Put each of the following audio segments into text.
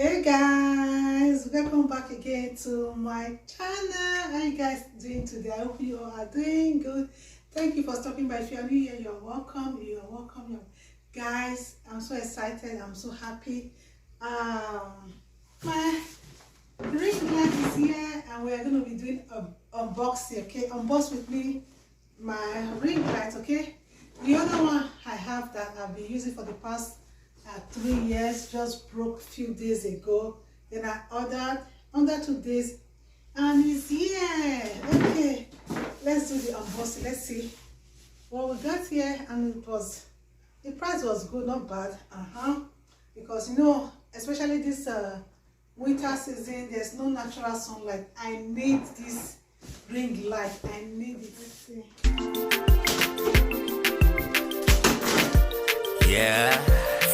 Hey guys, welcome back again to my channel. How you guys doing today? I hope you all are doing good. Thank you for stopping by. If you are new here, you're welcome. Guys, I'm so excited. I'm so happy. My ring light is here and we're going to be doing a unboxing. Okay, unbox with me my ring light. Okay, the other one I have that I've been using for the past 3 years just broke a few days ago. Then I ordered under 2 days and it's here. Okay, let's do the unboxing. Let's see what we got here. And the price was good, not bad. Because you know, especially this winter season, there's no natural sunlight. I need this ring light. I need it. Let's see. Yeah.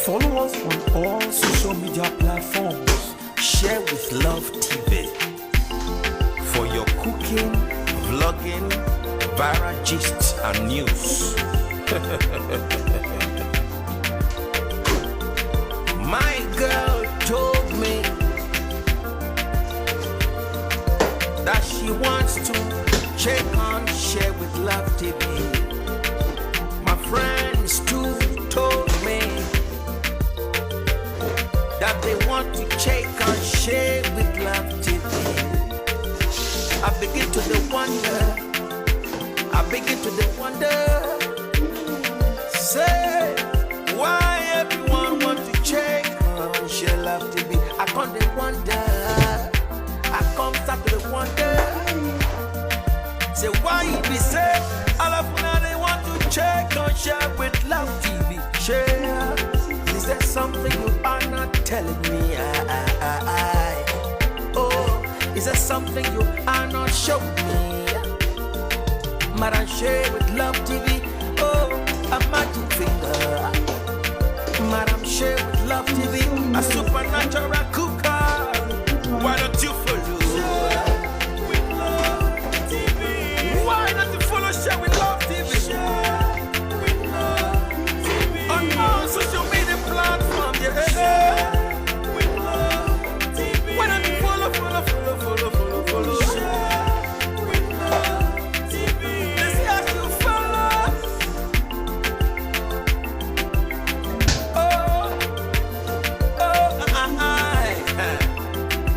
Follow us on all social media platforms. Share with Love TV for your cooking, vlogging, viral gists and news. My girl told me that she wants to check on Share with Love TV. My friends too told me that they want to check and Share with Love TV. I begin to wonder, say, why everyone want to check on Share Love TV? I come start to wonder, say, why it be say, all of now they want to check on Share with Love TV. Share. Is there something you are not telling me? Oh, is there something you are not showing me? Madam Share with Love TV. Oh, a magic finger. Madam Share with Love TV. A supernatural cooker. Why don't you follow? Share with Love TV. Why don't you follow Share with Love TV? Share with Love TV. On all social media platforms, yeah. With Love TV. Why don't you follow? Share with Love TV. Let's see how you follow.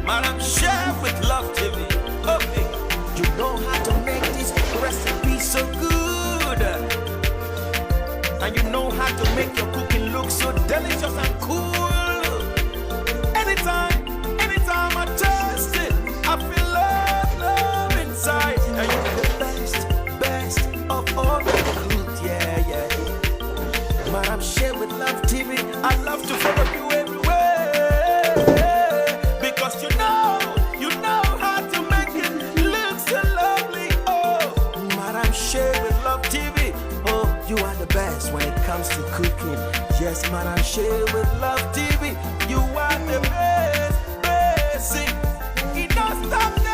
Madam Share with Love TV. Okay, you know how to make this recipe so good. And you know how to make your cooking look so delicious and cool. Anytime I taste it, I feel love inside. And you're the best of all the good, yeah. Madam Share with Love TV, I love to follow you everywhere. Because you know how to make it look so lovely. Oh, Madam Share with Love TV. Oh, you are the best when it comes to cooking. Yes, Madam Share with Love TV. You are the best. See, it don't stop there.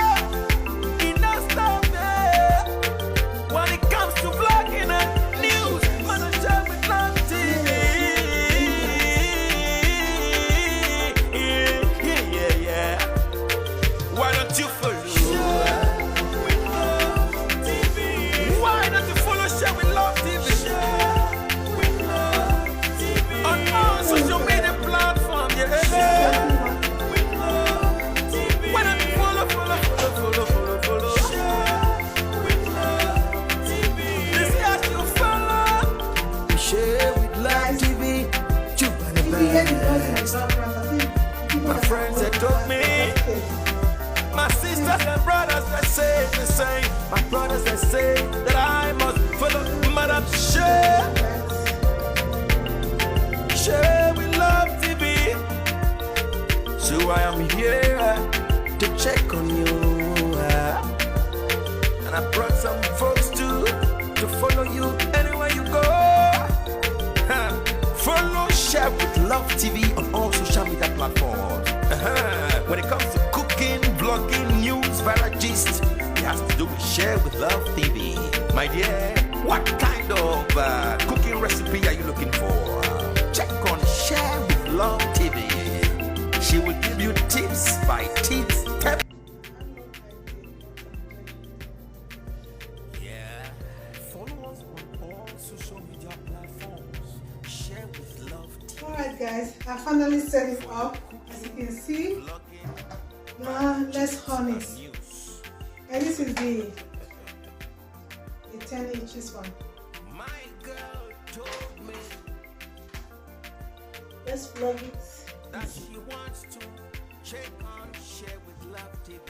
When it comes to vlogging and news, Madam Share with Love TV. Yeah. Why don't you follow? Share with Love TV. Why don't you follow Share with Love TV? Share with Love TV. On all social media platforms, yeah. Share with Love TV. Why don't you follow? Share with Love TV. Let's see how you follow. Share with Love TV. You are the best. My friends that told me, my sisters and brothers that say the same. My brothers that say that I must follow Madam Share with Love TV. So I am here to check on you. And I brought some folks to follow you anywhere you go. Follow Share with Love TV on all social media platforms. When it comes to cooking, vlogging, news, viral gist, it has to do with Share with Love TV. My dear, what kind of cooking recipe are you looking for? Check on Share with Love TV. She will give you already set it up, as you can see. Now let's on it. And this is the 10 inches one. Let's plug it. That she wants to check on Share with Love TV.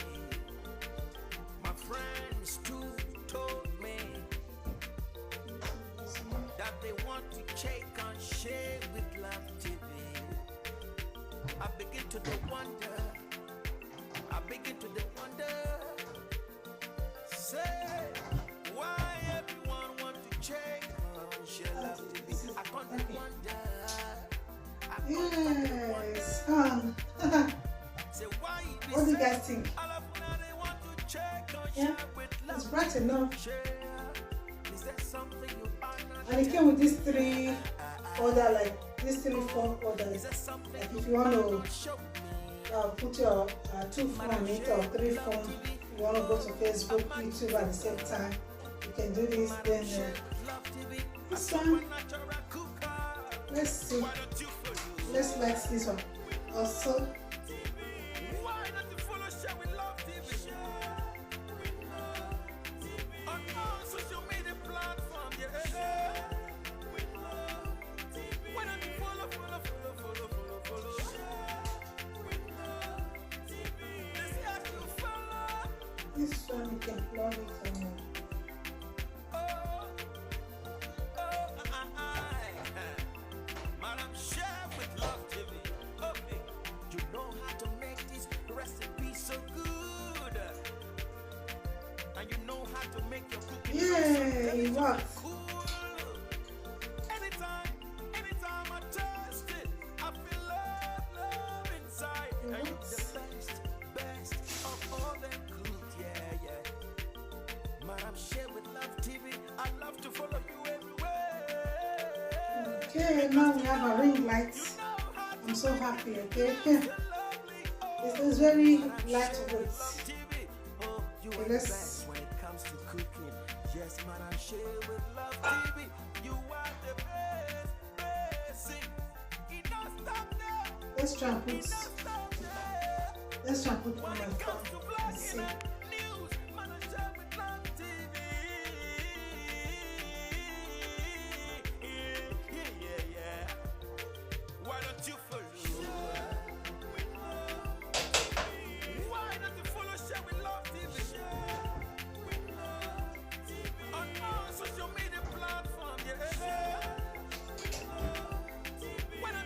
My friends too told me that they want to check on Share with Love TV. I begin to wonder. I begin to wonder. Say why everyone want to check on Share Love TV. I can't wonder. Yes. What do you guys think? Yeah, it's bright enough. And it came with these 3 other, like these 3-4 others. Like if you want to put your 2 phone on it or 3 phone, you want to go to Facebook, YouTube at the same time, you can do this. Then this one, let's see. Let's like this one also. This one you can plug it on. Yeah, it works. Anytime I taste it, I feel love inside. And you're the best of all them good, yeah. Madam Share with Love TV, I love to follow you everywhere. Okay, now we have a ring light. I'm so happy, okay? It's very lightweight. Okay, let's. Yes, man, I share with Love TV. You are the best. It don't stop now. Let's try and put on my phone and see. News, man, I share with Love TV. Yeah. Why don't you follow? Why don't you follow Share with Love TV? Social media platform, yeah.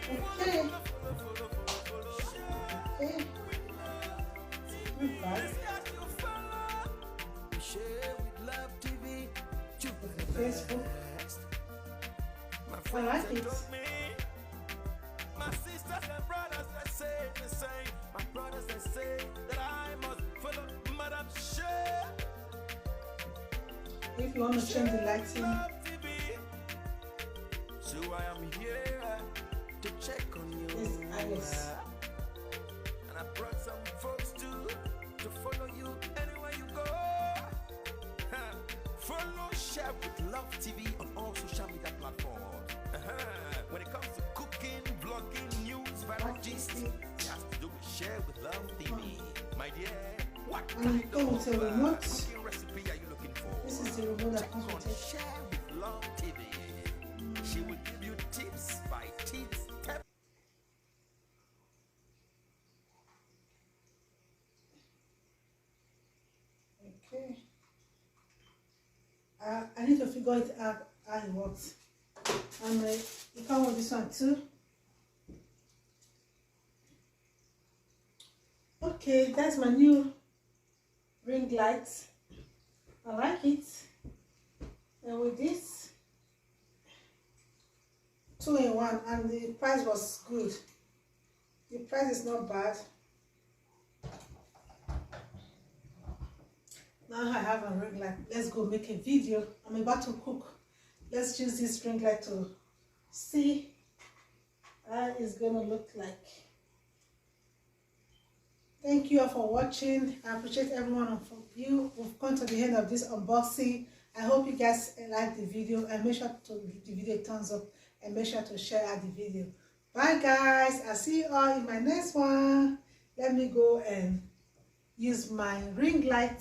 Okay. Okay. Share with Love TV. Facebook. I like it. My sisters and brothers that say the same. My brothers that say that I must follow Madam Share. If you want to change the lighting, so I am here to check on you. this Alice. And I brought some folks to follow you anywhere you go. Follow Share with Love TV on all social media platforms. When it comes to cooking, vlogging, news, viral gist, it has to do with Share with Love TV. My dear, what kind with a remote. cooking recipe are you looking for? This is the remote that comes with it. Share with Love TV. She will give you tips by tips. Okay. I need to figure it out how it works. And you come with this one too. Okay, that's my new ring light. I like it. And with this 2-in-1, and the price was good. The price is not bad. Now I have a ring light. Let's go make a video. I'm about to cook. Let's use this ring light to see how it's gonna look like. Thank you all for watching. I appreciate everyone of you who've come to the end of this unboxing. I hope you guys like the video, and make sure to give the video a thumbs up and make sure to share out the video. Bye guys, I'll see you all in my next one. Let me go and use my ring light